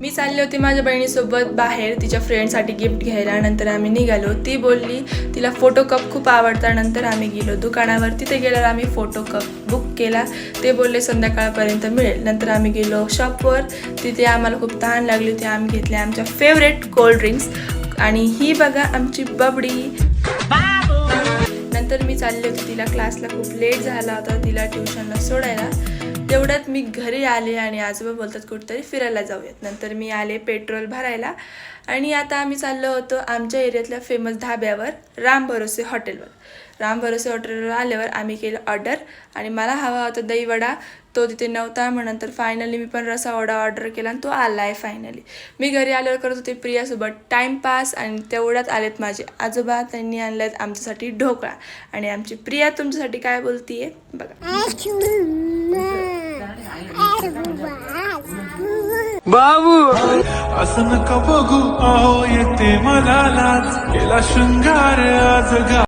मी चालले होते माझ्या बहिणीसोबत बाहेर तिच्या फ्रेंडसाठी गिफ्ट घ्यायला. नंतर आम्ही निघालो. ती बोलली तिला फोटो कप खूप आवडता. नंतर आम्ही गेलो दुकानावर. तिथे गेल्यावर आम्ही फोटो कप बुक केला. ते बोलले संध्याकाळपर्यंत मिळेल. नंतर आम्ही गेलो शॉपवर. तिथे आम्हाला खूप तहान लागली होती. आम्ही घेतल्या आमच्या फेवरेट कोल्ड ड्रिंक्स. आणि ही बघा आमची बबडी. नंतर मी चालले होते तिला क्लासला खूप लेट झाला होता तिला ट्युशनला सोडायला. तेवढ्यात मी घरी आले आणि आजोबा बोलतात कुठेतरी फिरायला जाऊयात. नंतर मी आले पेट्रोल भरायला आणि आता आम्ही चाललो होतो आमच्या एरियातल्या फेमस धाब्यावर राम भरोसे हॉटेलवर. राम भरोसे हॉटेलवर आल्यावर आम्ही केलं ऑर्डर आणि मला हवा होता दहीवडा. तो तिथे नव्हता. मग नंतर फायनली मी पण रसा वडा ऑर्डर केला आणि तो आला आहे फायनली. मी घरी आल्यावर करत होते प्रियासोबत टाईमपास आणि तेवढ्यात आलेत माझे आजोबा. त्यांनी आणले आहेत आमच्यासाठी ढोकळा आणि आमची प्रिया तुमच्यासाठी काय बोलतीये बघा. बाबू असं नका बघू, अहो येते मला लाज, केला शृंगार आज.